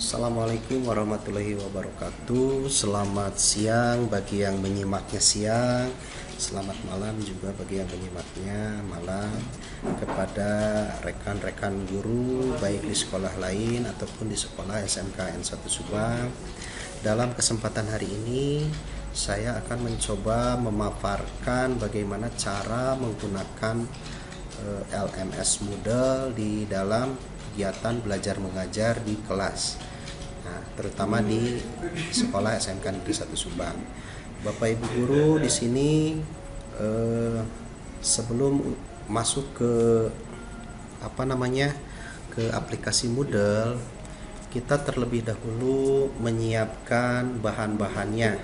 Assalamualaikum warahmatullahi wabarakatuh. Selamat siang bagi yang menyimaknya siang. Selamat malam juga bagi yang menyimaknya malam. Kepada rekan-rekan guru baik di sekolah lain ataupun di sekolah SMK N1 Subang. Dalam kesempatan hari ini saya akan mencoba memaparkan bagaimana cara menggunakan LMS Moodle di dalam kegiatan belajar mengajar di kelas, nah, terutama di sekolah SMK Negeri 1 Subang. Bapak Ibu guru di sini sebelum masuk ke ke aplikasi Moodle, kita terlebih dahulu menyiapkan bahan-bahannya,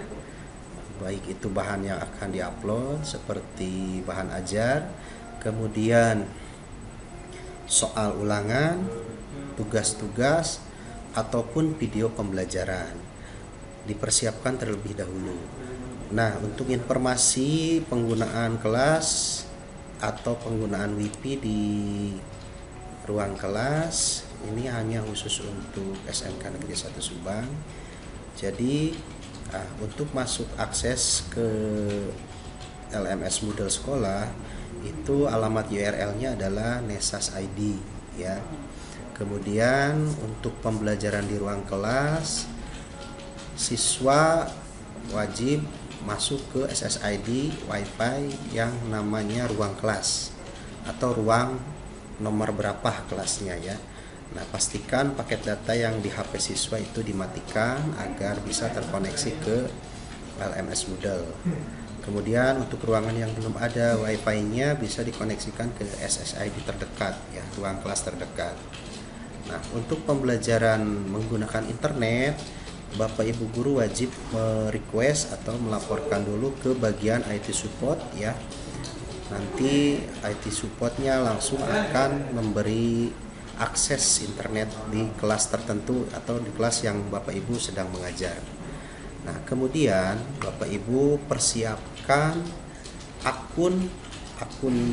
baik itu bahan yang akan diupload seperti bahan ajar, kemudian soal ulangan, tugas-tugas, ataupun video pembelajaran. Dipersiapkan terlebih dahulu. Nah, untuk informasi penggunaan kelas atau penggunaan WiFi di ruang kelas, ini hanya khusus untuk SMK Negeri 1 Subang. Jadi, untuk masuk akses ke LMS Moodle sekolah, itu alamat URL-nya adalah Nesas ID ya. Kemudian untuk pembelajaran di ruang kelas, siswa wajib masuk ke SSID WiFi yang namanya ruang kelas atau ruang nomor berapa kelasnya ya. Nah, pastikan paket data yang di HP siswa itu dimatikan agar bisa terkoneksi ke LMS Moodle. Kemudian untuk ruangan yang belum ada Wi-Fi-nya bisa dikoneksikan ke SSID terdekat ya, ruang kelas terdekat. Nah, untuk pembelajaran menggunakan internet, Bapak Ibu guru wajib request atau melaporkan dulu ke bagian IT support ya. Nanti IT supportnya langsung akan memberi akses internet di kelas tertentu atau di kelas yang Bapak Ibu sedang mengajar. Nah, kemudian Bapak Ibu persiapkan akun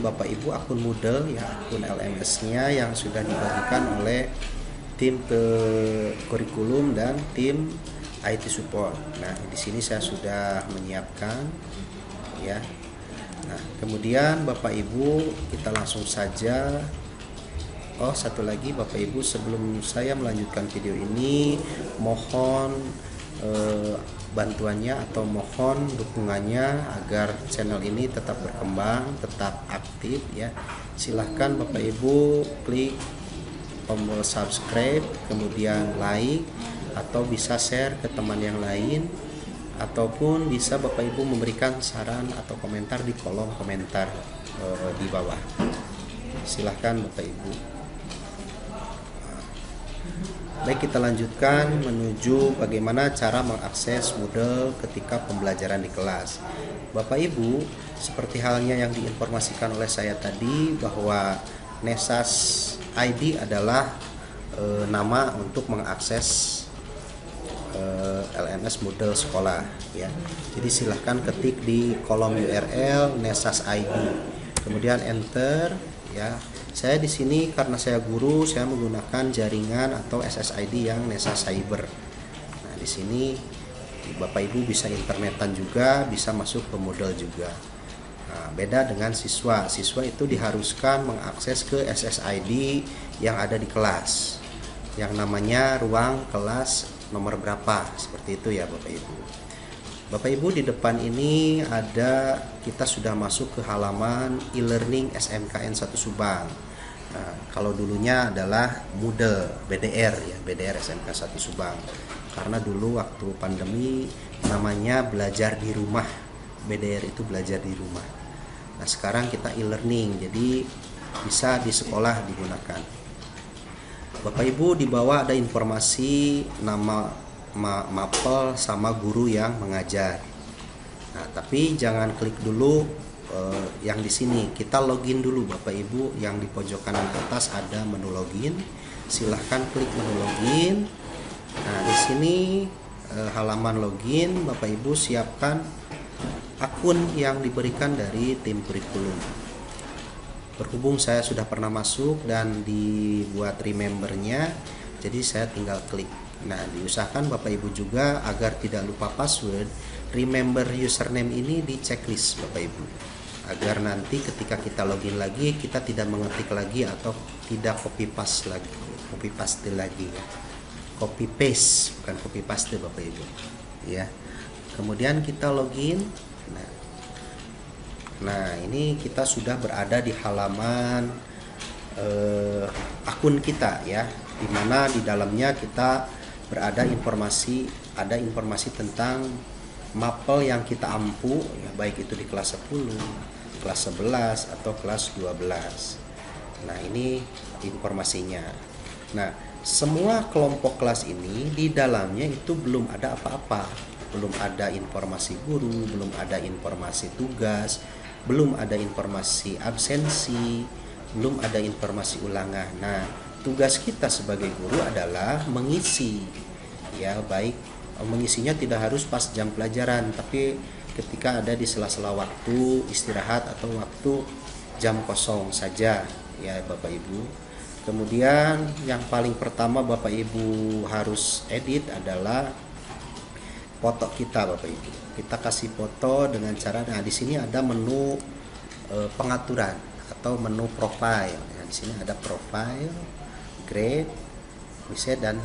Bapak Ibu, akun Moodle ya, akun LMS-nya yang sudah dibagikan oleh tim ke kurikulum dan tim IT support. Nah, di sini saya sudah menyiapkan ya. Nah, kemudian Bapak Ibu kita langsung saja. Oh, satu lagi Bapak Ibu, sebelum saya melanjutkan video ini, mohon bantuannya atau mohon dukungannya agar channel ini tetap berkembang, tetap aktif ya. Silahkan Bapak Ibu klik tombol subscribe, kemudian like, atau bisa share ke teman yang lain, ataupun bisa Bapak Ibu memberikan saran atau komentar di kolom komentar di bawah. Silahkan Bapak Ibu. Baik, kita lanjutkan menuju bagaimana cara mengakses Moodle ketika pembelajaran di kelas. Bapak Ibu, seperti halnya yang diinformasikan oleh saya tadi bahwa Nesas ID adalah nama untuk mengakses LMS Moodle sekolah ya. Jadi silahkan ketik di kolom URL Nesas ID, kemudian enter ya. Saya di sini karena saya guru, saya menggunakan jaringan atau SSID yang Nesas Cyber. Nah, di sini Bapak Ibu bisa internetan juga, bisa masuk ke Moodle juga. Nah, beda dengan siswa. Siswa itu diharuskan mengakses ke SSID yang ada di kelas, yang namanya ruang kelas nomor berapa, seperti itu ya Bapak Ibu. Bapak Ibu, di depan ini kita sudah masuk ke halaman e-learning SMKN 1 Subang. Nah, kalau dulunya adalah Moodle BDR ya, BDR SMK 1 Subang. Karena dulu waktu pandemi namanya belajar di rumah. BDR itu belajar di rumah. Nah, sekarang kita e-learning, jadi bisa di sekolah digunakan. Bapak Ibu, di bawah ada informasi nama mapel sama guru yang mengajar. Nah, tapi jangan klik dulu yang di sini. Kita login dulu Bapak Ibu, yang di pojok kanan atas ada menu login. Silahkan klik menu login. Nah, di sini halaman login, Bapak Ibu siapkan akun yang diberikan dari tim kurikulum. Berhubung saya sudah pernah masuk dan dibuat remembernya, jadi saya tinggal klik Nah, diusahakan Bapak Ibu juga agar tidak lupa password, remember username ini di checklist Bapak Ibu. Agar nanti ketika kita login lagi, kita tidak mengetik lagi atau tidak copy paste lagi. Copy paste lagi ya. Copy paste, bukan copy paste Bapak Ibu. Ya. Kemudian kita login. Nah, ini kita sudah berada di halaman akun kita ya, dimana di dalamnya kita ada informasi tentang mapel yang kita ampu ya, baik itu di kelas 10, kelas 11 atau kelas 12. Nah, ini informasinya. Nah, semua kelompok kelas ini di dalamnya itu belum ada apa-apa. Belum ada informasi guru, belum ada informasi tugas, belum ada informasi absensi, belum ada informasi ulangan. Nah, tugas kita sebagai guru adalah mengisi ya, baik mengisinya tidak harus pas jam pelajaran, tapi ketika ada di sela-sela waktu istirahat atau waktu jam kosong saja ya Bapak Ibu. Kemudian yang paling pertama Bapak Ibu harus edit adalah foto kita Bapak Ibu. Kita kasih foto dengan cara, nah di sini ada menu pengaturan atau menu profile. Nah, di sini ada profile, grade, preset dan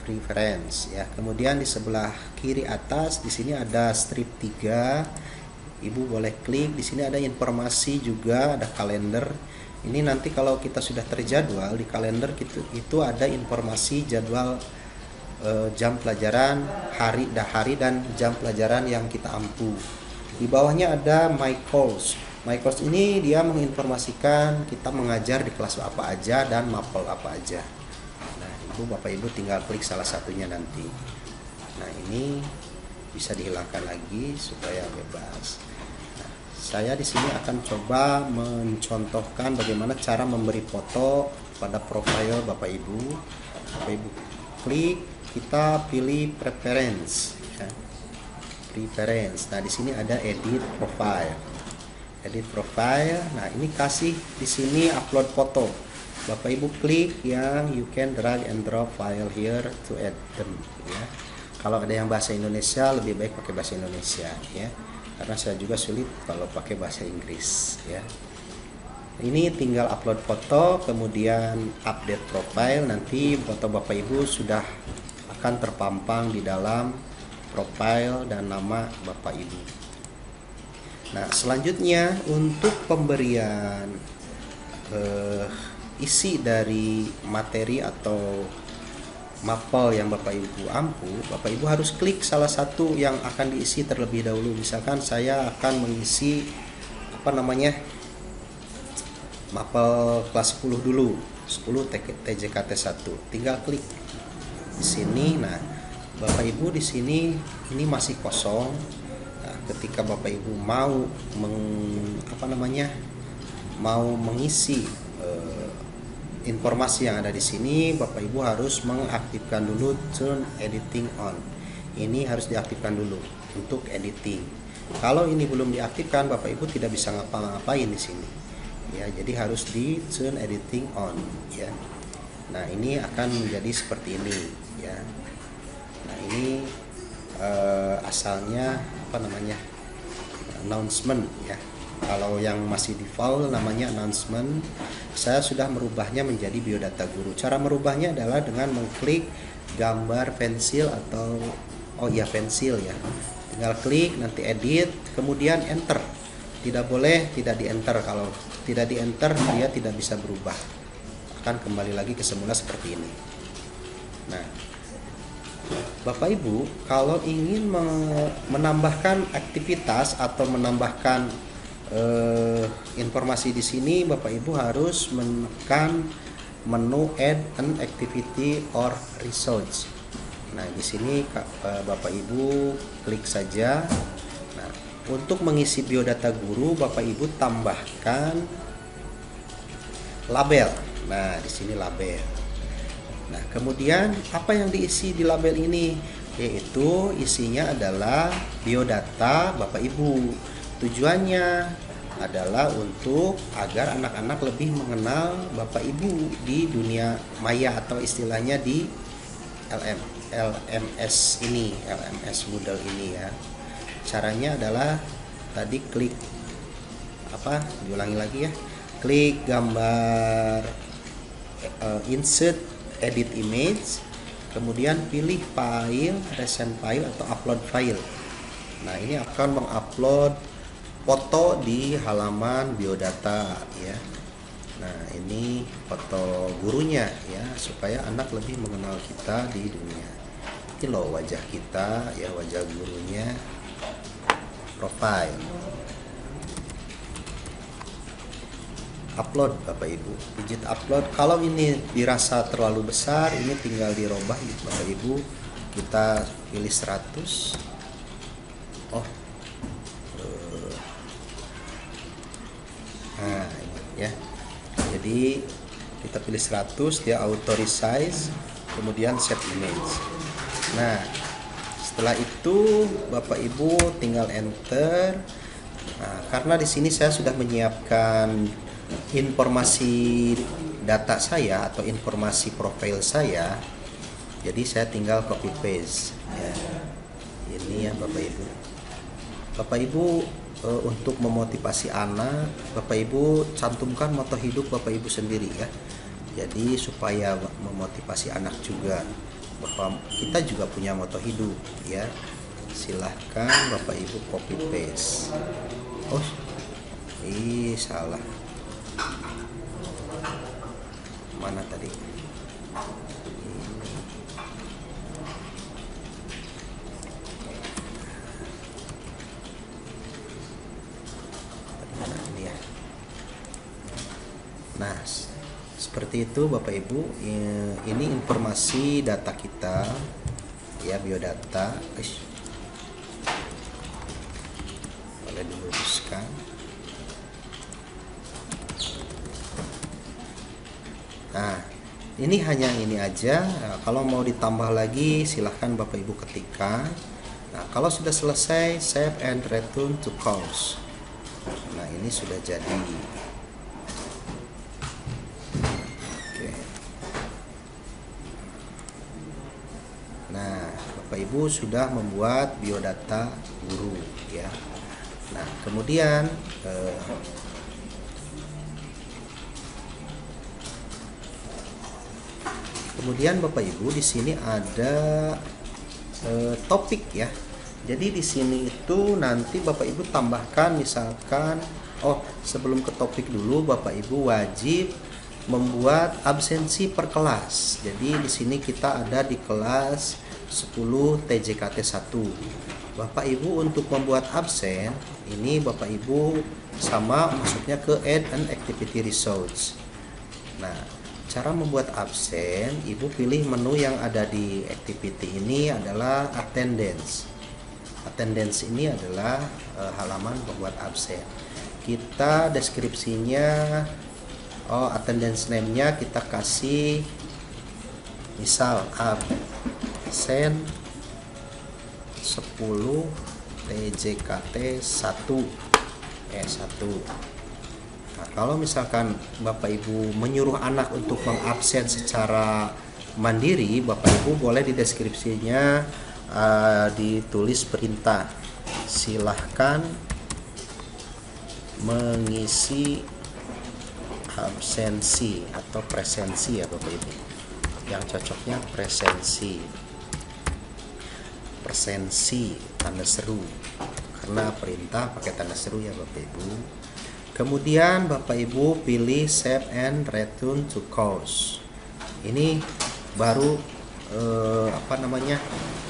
preference ya. Kemudian di sebelah kiri atas di sini ada strip 3. Ibu boleh klik. Di sini ada informasi juga, ada kalender. Ini nanti kalau kita sudah terjadwal di kalender itu ada informasi jadwal jam pelajaran, hari dan jam pelajaran yang kita ampu. Di bawahnya ada my course. My course ini dia menginformasikan kita mengajar di kelas apa aja dan mapel apa aja. Nah, Bapak Ibu tinggal klik salah satunya nanti. Nah, ini bisa dihilangkan lagi supaya bebas. Nah, saya di sini akan coba mencontohkan bagaimana cara memberi foto pada profil Bapak Ibu. Bapak Ibu klik, kita pilih preference ya. Preference. Nah, di sini ada edit profile. Edit profile. Nah, ini kasih di sini upload foto. Bapak Ibu klik yang you can drag and drop file here to add them ya. Kalau ada yang bahasa Indonesia lebih baik pakai bahasa Indonesia ya. Karena saya juga sulit kalau pakai bahasa Inggris ya. Ini tinggal upload foto, kemudian update profile, nanti foto Bapak Ibu sudah akan terpampang di dalam profile dan nama Bapak Ibu. Nah, selanjutnya untuk pemberian isi dari materi atau mapel yang Bapak Ibu ampu, Bapak Ibu harus klik salah satu yang akan diisi terlebih dahulu. Misalkan saya akan mengisi mapel kelas 10 dulu, 10 TJKT 1. Tinggal klik di sini. Nah, Bapak Ibu di sini ini masih kosong. Nah, ketika Bapak Ibu mau mengisi informasi yang ada di sini, Bapak Ibu harus mengaktifkan dulu turn editing on. Ini harus diaktifkan dulu untuk editing. Kalau ini belum diaktifkan, Bapak Ibu tidak bisa ngapa-ngapain di sini. Ya, jadi harus di turn editing on ya. Nah, ini akan menjadi seperti ini ya. Nah, ini asalnya announcement ya. Kalau yang masih default namanya announcement, saya sudah merubahnya menjadi biodata guru. Cara merubahnya adalah dengan mengklik gambar pensil atau pensil ya. Tinggal klik, nanti edit, kemudian enter. Tidak boleh tidak di enter. Kalau tidak di enter dia tidak bisa berubah, akan kembali lagi ke semula seperti ini. Nah, Bapak Ibu kalau ingin menambahkan aktivitas atau menambahkan informasi di sini, Bapak Ibu harus menekan menu add an activity or research. Nah, di sini Bapak Ibu klik saja. Nah, untuk mengisi biodata guru, Bapak Ibu tambahkan label. Nah, di sini label. Nah, kemudian apa yang diisi di label ini? Yaitu isinya adalah biodata Bapak Ibu. Tujuannya adalah untuk agar anak-anak lebih mengenal Bapak Ibu di dunia maya atau istilahnya di LMS ini, LMS Moodle ini ya. Caranya adalah tadi klik diulangi lagi ya. Klik gambar insert edit image, kemudian pilih file, recent file atau upload file. Nah, ini akan mengupload foto di halaman biodata ya. Nah, ini foto gurunya ya, supaya anak lebih mengenal kita di dunia. Ini loh wajah kita ya, wajah gurunya, profile. Upload Bapak Ibu, pijit upload. Kalau ini dirasa terlalu besar, ini tinggal dirubah Bapak Ibu. Kita pilih 100. Nah, ini ya. Jadi kita pilih 100, dia auto resize, kemudian save image. Nah, setelah itu Bapak Ibu tinggal enter. Nah, karena di sini saya sudah menyiapkan informasi data saya atau informasi profil saya, jadi saya tinggal copy paste ya. Ini ya Bapak Ibu. Bapak Ibu untuk memotivasi anak, Bapak Ibu cantumkan moto hidup Bapak Ibu sendiri ya. Jadi supaya memotivasi anak juga, bahwa kita juga punya moto hidup ya. Silahkan Bapak Ibu copy paste. Salah. Mana tadi? Nah, seperti itu Bapak Ibu. Ini informasi data kita ya, biodata. Boleh diluruskan. Nah, ini hanya ini aja. Nah, kalau mau ditambah lagi silahkan Bapak Ibu ketikkan. Nah, kalau sudah selesai, save and return to course. Nah, ini sudah jadi. Nah, Bapak Ibu sudah membuat biodata guru ya. Nah, kemudian Bapak Ibu di sini ada topik ya. Jadi di sini itu nanti Bapak Ibu tambahkan misalkan sebelum ke topik dulu Bapak Ibu wajib membuat absensi per kelas. Jadi di sini kita ada di kelas 10 TJKT 1. Bapak Ibu untuk membuat absen ini Bapak Ibu sama masuknya ke add an activity results. Nah, cara membuat absen, Ibu pilih menu yang ada di activity ini adalah attendance. Attendance ini adalah halaman pembuat absen. Kita deskripsinya attendance name-nya kita kasih misal absen 10 TJKT 1. Nah, kalau misalkan Bapak Ibu menyuruh anak untuk mengabsen secara mandiri, Bapak Ibu boleh di deskripsinya ditulis perintah. Silahkan mengisi absensi atau presensi ya Bapak Ibu. Yang cocoknya presensi tanda seru, karena perintah pakai tanda seru ya Bapak Ibu. Kemudian Bapak Ibu pilih save and return to course. Ini baru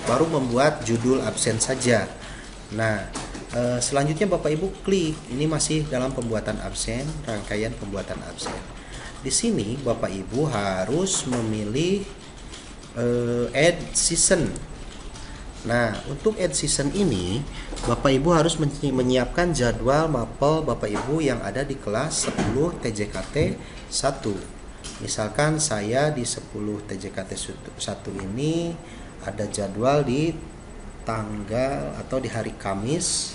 baru membuat judul absen saja. Nah, selanjutnya Bapak Ibu klik, ini masih dalam pembuatan absen, rangkaian pembuatan absen. Di sini Bapak Ibu harus memilih add season. Nah, untuk add season ini Bapak Ibu harus menyiapkan jadwal mapel Bapak Ibu yang ada di kelas 10 TJKT 1. Misalkan saya di 10 TJKT 1 ini ada jadwal di tanggal atau di hari Kamis,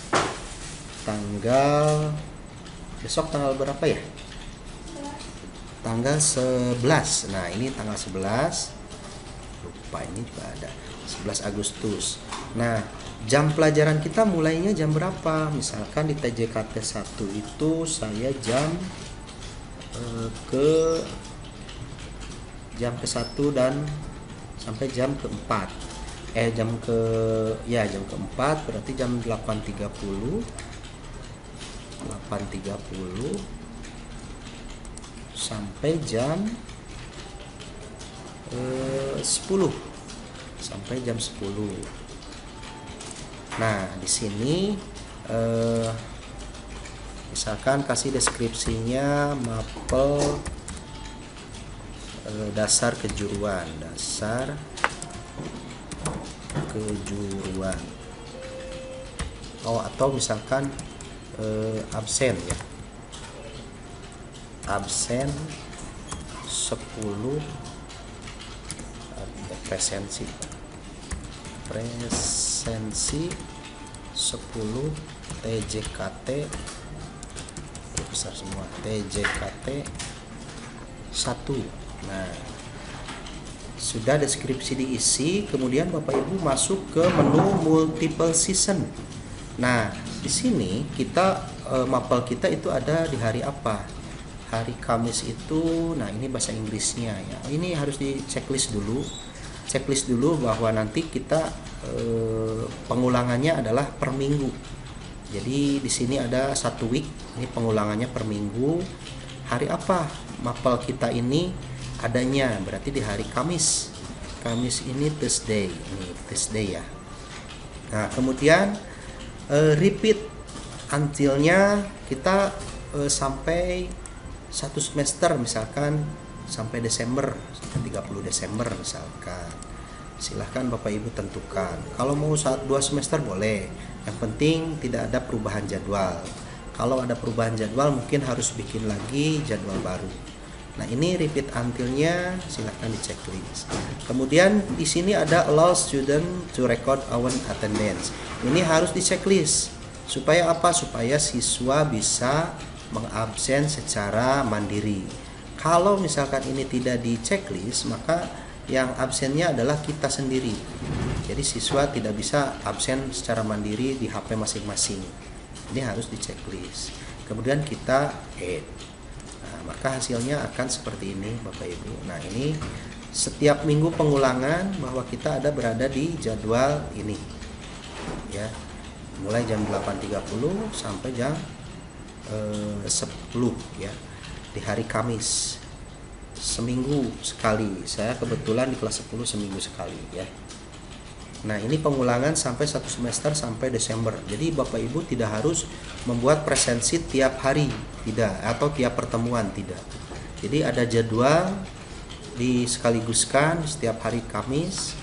besok tanggal berapa ya? Tanggal 11. Nah, ini tanggal 11. Lupa, ini juga ada. 11 Agustus. Nah, jam pelajaran kita mulainya jam berapa? Misalkan di TJKT 1 itu saya jam ke 1 dan sampai jam ke-4. Jam ke-4 berarti jam 8.30 sampai jam 10. Sampai jam 10. Nah, di sini misalkan kasih deskripsinya mapel dasar kejuruan. Atau misalkan absen ya. Absen 10 presensi 10 TJKT besar semua TJKT 1. Nah, sudah deskripsi diisi, kemudian Bapak Ibu masuk ke menu multiple season. Nah, di sini kita mapel kita itu ada di hari apa? Hari Kamis itu, nah ini bahasa Inggrisnya ya. Ini harus di checklist dulu bahwa nanti kita pengulangannya adalah per minggu. Jadi di sini ada 1 week, ini pengulangannya per minggu. Hari apa mapel kita ini adanya? Berarti di hari Kamis. Kamis ini Thursday, ya. Nah, kemudian repeat until-nya kita sampai 1 semester, misalkan sampai Desember, sampai 30 Desember misalkan. Silahkan Bapak Ibu tentukan. Kalau mau 2 semester boleh, yang penting tidak ada perubahan jadwal. Kalau ada perubahan jadwal mungkin harus bikin lagi jadwal baru. Nah, ini repeat until-nya silahkan di checklist. Kemudian di sini ada allow student to record our attendance. Ini harus di checklist. Supaya apa? Supaya siswa bisa mengabsen secara mandiri. Kalau misalkan ini tidak di checklist, maka yang absennya adalah kita sendiri. Jadi siswa tidak bisa absen secara mandiri di HP masing-masing. Ini harus di checklist. Kemudian kita add. Nah, maka hasilnya akan seperti ini Bapak Ibu. Nah, ini setiap minggu pengulangan bahwa kita ada berada di jadwal ini. Ya. Mulai jam 8.30 sampai jam 10 ya. Di hari Kamis. Seminggu sekali. Saya kebetulan di kelas 10 seminggu sekali ya. Nah, ini pengulangan sampai 1 semester sampai Desember. Jadi Bapak Ibu tidak harus membuat presensi tiap hari, tidak, atau tiap pertemuan, tidak. Jadi ada jadwal disekaligus,kan setiap hari Kamis,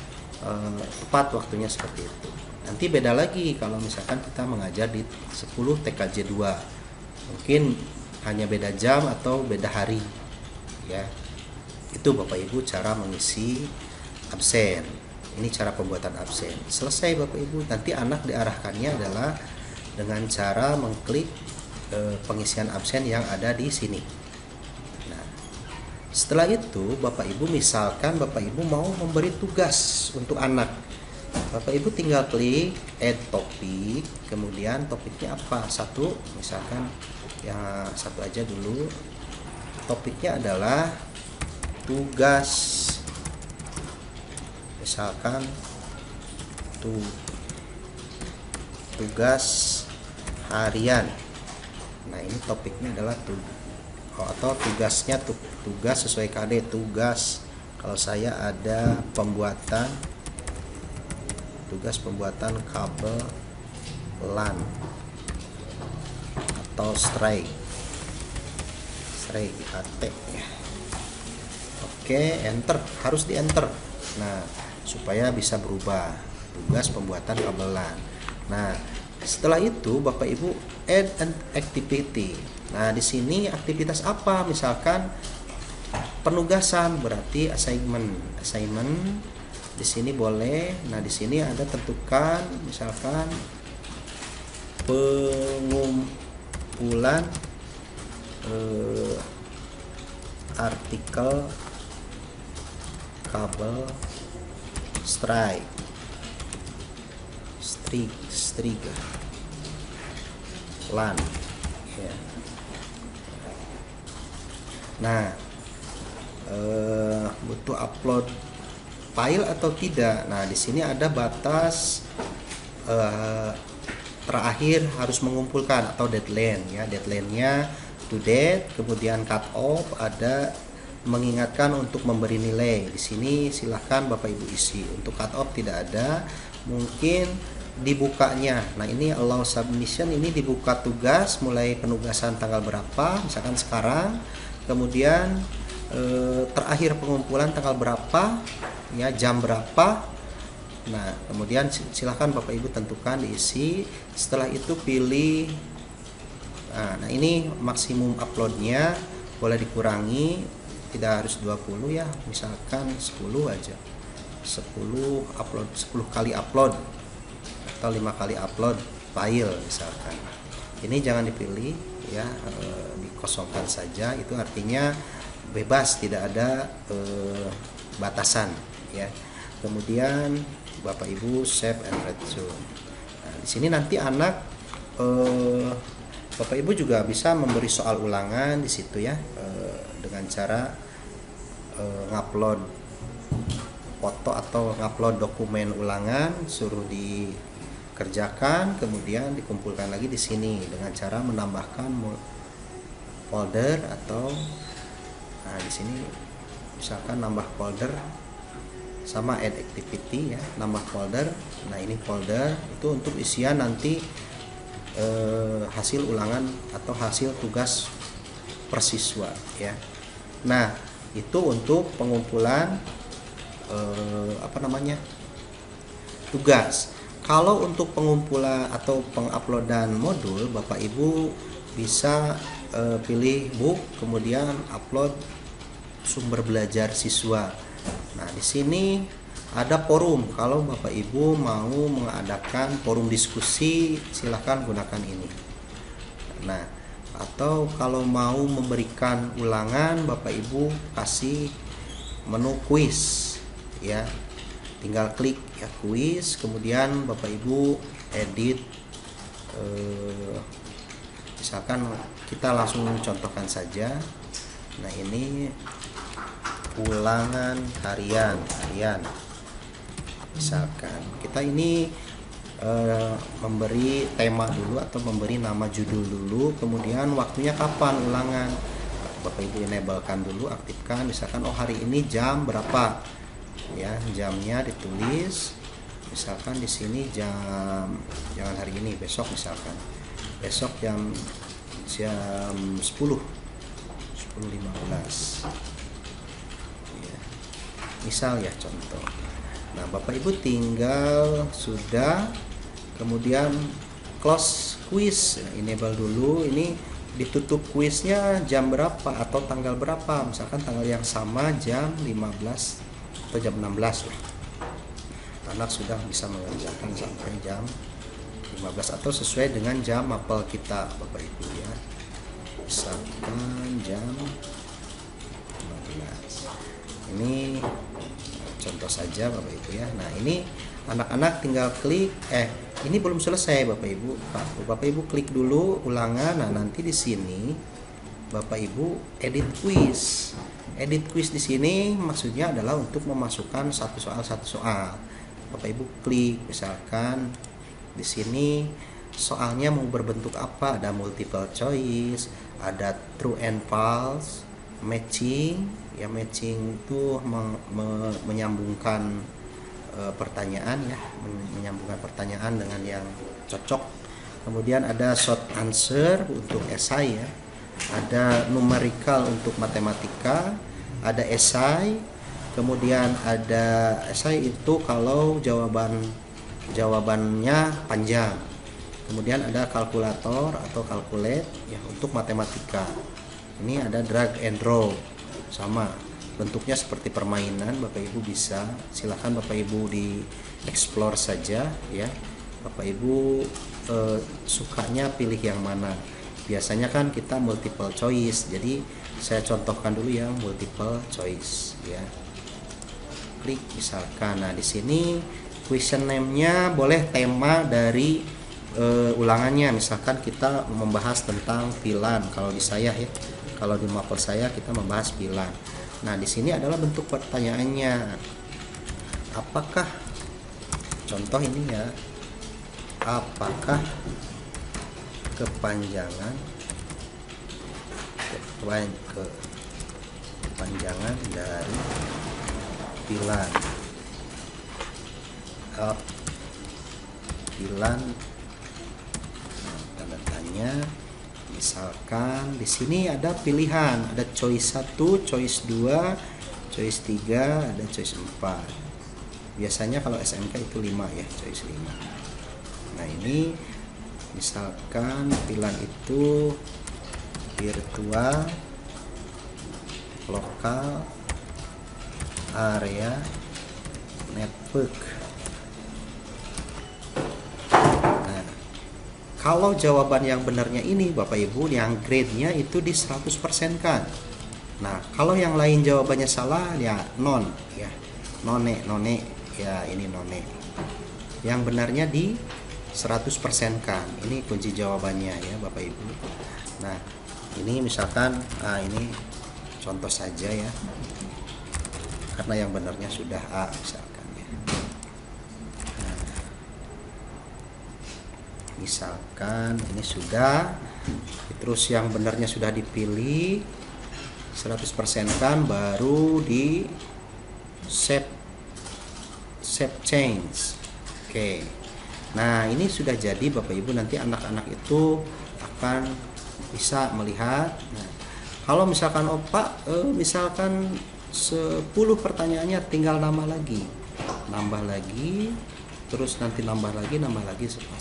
tepat waktunya seperti itu. Nanti beda lagi kalau misalkan kita mengajar di 10 TKJ 2. Mungkin hanya beda jam atau beda hari ya. Itu Bapak Ibu cara mengisi absen. Ini cara pembuatan absen. Selesai Bapak Ibu, nanti anak diarahkannya adalah dengan cara mengklik pengisian absen yang ada di sini. Nah, setelah itu Bapak Ibu, misalkan Bapak Ibu mau memberi tugas untuk anak, Bapak Ibu tinggal klik add topik, kemudian topiknya apa? Satu, misalkan yang satu aja dulu. Topiknya adalah tugas, misalkan tugas harian. Nah, ini topiknya adalah atau tugasnya tugas sesuai KD tugas. Kalau saya ada tugas pembuatan kabel LAN atau stray AT ya. Oke, enter, harus di enter. Nah, supaya bisa berubah tugas pembuatan kabel LAN. Nah, setelah itu Bapak Ibu add an activity. Nah, di sini aktivitas apa? Misalkan penugasan, berarti assignment. Di sini boleh. Nah, di sini ada tentukan misalkan pengumpulan artikel kabel stray. Striga LAN ya. Nah, butuh upload file atau tidak. Nah, di sini ada batas terakhir harus mengumpulkan atau deadline ya. Deadline-nya to date, kemudian cut off, ada mengingatkan untuk memberi nilai. Di sini silahkan Bapak Ibu isi. Untuk cut off tidak ada. Mungkin dibukanya. Nah, ini allow submission, ini dibuka tugas mulai penugasan tanggal berapa, misalkan sekarang. Kemudian terakhir pengumpulan tanggal berapa, ya jam berapa. Nah, kemudian silahkan Bapak Ibu tentukan, diisi. Setelah itu pilih. Nah, ini maksimum uploadnya, boleh dikurangi, tidak harus 20 ya, misalkan 10 aja. 10 upload, 10 kali upload atau 5 kali upload file misalkan. Ini jangan dipilih ya, dikosongkan saja. Itu artinya bebas, tidak ada batasan ya. Kemudian Bapak Ibu save and resume. Nah, di sini nanti anak Bapak Ibu juga bisa memberi soal ulangan di situ ya, dengan cara ngupload foto atau ngupload dokumen ulangan, suruh dikerjakan, kemudian dikumpulkan lagi di sini dengan cara menambahkan folder atau di sini misalkan nambah folder sama add activity ya, nambah folder. Nah, ini folder itu untuk isian nanti hasil ulangan atau hasil tugas persiswa ya. Nah, itu untuk pengumpulan tugas. Kalau untuk pengumpulan atau penguploadan modul, Bapak Ibu bisa pilih book, kemudian upload sumber belajar siswa. Nah, di sini ada forum. Kalau Bapak Ibu mau mengadakan forum diskusi, silahkan gunakan ini. Nah, atau kalau mau memberikan ulangan, Bapak Ibu kasih menu quiz ya, tinggal klik ya quiz, kemudian Bapak Ibu edit. Misalkan kita langsung contohkan saja. Nah, ini ulangan harian misalkan kita ini memberi tema dulu atau memberi nama judul dulu, kemudian waktunya kapan ulangan. Bapak Ibu enablekan dulu, aktifkan, misalkan hari ini jam berapa ya, jamnya ditulis. Misalkan di sini jam, jangan hari ini, besok misalkan. Besok jam 10:15 ya, misal ya contoh. Nah, Bapak Ibu tinggal sudah, kemudian close quiz, enable dulu. Ini ditutup kuisnya jam berapa atau tanggal berapa, misalkan tanggal yang sama jam 15 atau jam 16 lah. Anak sudah bisa mengerjakan sampai jam 15 atau sesuai dengan jam mapel kita Bapak Ibu ya, misalkan jam 15. Ini contoh saja Bapak Ibu ya. Nah, ini anak-anak tinggal klik, ini belum selesai Bapak Ibu. Bapak Ibu klik dulu ulangan. Nah, nanti di sini Bapak Ibu edit quiz. Edit quiz di sini maksudnya adalah untuk memasukkan satu soal. Bapak Ibu klik, misalkan di sini soalnya mau berbentuk apa? Ada multiple choice, ada true and false, matching. Ya, matching itu menyambungkan pertanyaan ya, menyambungkan pertanyaan dengan yang cocok. Kemudian ada short answer untuk esai ya, ada numerical untuk matematika, ada esai. Kemudian ada esai itu kalau jawabannya panjang. Kemudian ada kalkulator atau calculate ya untuk matematika. Ini ada drag and drop, sama bentuknya seperti permainan. Bapak Ibu bisa, silakan Bapak Ibu di explore saja ya. Bapak Ibu sukanya pilih yang mana. Biasanya kan kita multiple choice, jadi saya contohkan dulu yang multiple choice ya. Klik misalkan. Nah, di sini Question name-nya boleh tema dari ulangannya. Misalkan kita membahas tentang pilan, kalau di saya ya, kalau di mapel saya kita membahas pilan. Nah, di sini adalah bentuk pertanyaannya. Apakah, contoh ini ya, apakah kepanjangan dari pilan tanda tanya. Misalkan di sini ada pilihan, ada choice 1, choice 2, choice 3, ada choice 4. Biasanya kalau SMK itu 5 ya, choice 5. Nah, ini misalkan pilihan itu virtual, lokal, area, network. Nah, kalau jawaban yang benarnya ini Bapak Ibu, yang grade-nya itu di 100% kan. Nah, kalau yang lain jawabannya salah ya non ya. None ya, ini none. Yang benarnya di 100% kan. Ini kunci jawabannya ya Bapak Ibu. Nah, ini misalkan ini contoh saja ya. Karena yang benarnya sudah A misalkan ya. Nah, misalkan ini sudah, terus yang benarnya sudah dipilih 100% kan, baru di save change. Oke. Nah, ini sudah jadi Bapak Ibu, nanti anak-anak itu akan bisa melihat. Nah, kalau misalkan Pak misalkan 10 pertanyaannya tinggal nambah lagi, terus nanti nambah lagi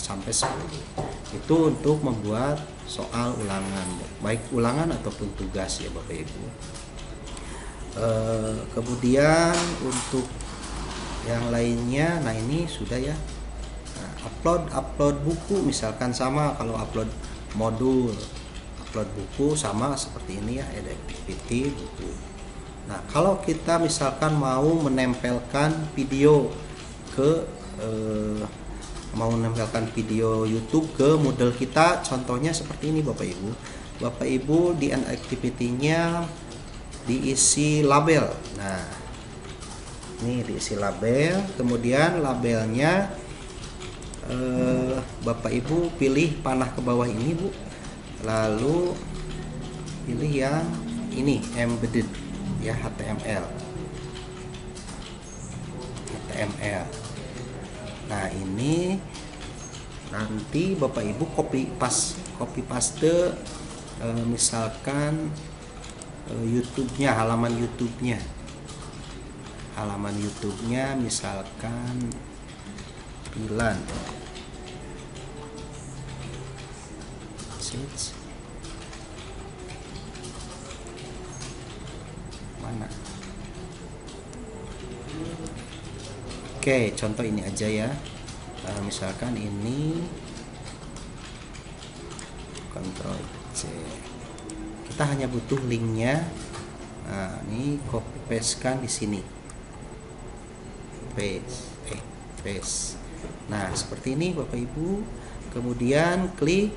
sampai 10. Itu untuk membuat soal ulangan, baik ulangan ataupun tugas ya Bapak Ibu. Kemudian untuk yang lainnya, nah ini sudah ya. Nah, upload buku misalkan sama, kalau upload modul, upload buku sama seperti ini ya, ada activity buku. Nah, kalau kita misalkan mau menempelkan video YouTube ke Moodle kita, contohnya seperti ini Bapak Ibu. Bapak Ibu di end activity-nya diisi label. Nah, ini diisi label, kemudian labelnya Bapak Ibu pilih panah ke bawah ini Bu, lalu pilih yang ini embedded ya, HTML. Nah, ini nanti Bapak Ibu copy paste misalkan YouTube-nya, halaman YouTube-nya misalkan pilan. Mana? Oke, contoh ini aja ya. Misalkan ini Ctrl C. Kita hanya butuh linknya. Nah, ini copy paste kan di sini. Paste. Nah, seperti ini Bapak Ibu. Kemudian klik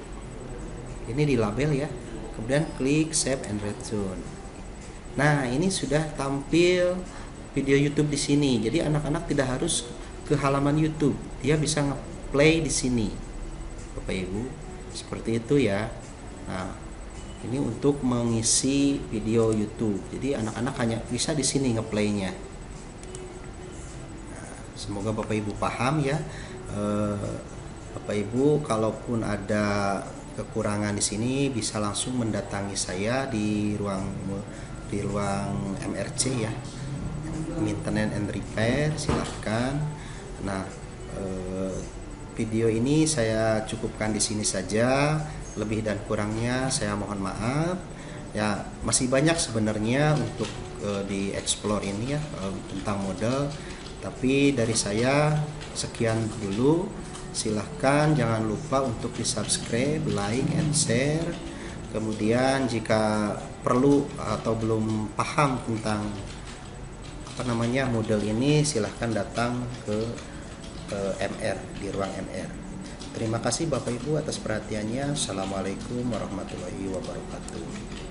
ini di label ya. Kemudian klik save and return. Nah, ini sudah tampil video YouTube di sini. Jadi anak-anak tidak harus ke halaman YouTube, dia bisa nge-play di sini, Bapak Ibu. Seperti itu ya. Nah, ini untuk mengisi video YouTube. Jadi anak-anak hanya bisa di sini nge-playnya. Nah, semoga Bapak Ibu paham ya. Bapak Ibu, kalaupun ada kekurangan di sini bisa langsung mendatangi saya di ruang MRC ya, maintenance and repair, silahkan. Nah, video ini saya cukupkan di sini saja. Lebih dan kurangnya saya mohon maaf. Ya, masih banyak sebenarnya untuk di-explore ini ya, tentang model. Tapi dari saya sekian dulu. Silahkan jangan lupa untuk di-subscribe, like, and share. Kemudian jika perlu atau belum paham tentang model ini, silahkan datang ke MR, di ruang MR. Terima kasih Bapak Ibu atas perhatiannya. Assalamualaikum warahmatullahi wabarakatuh.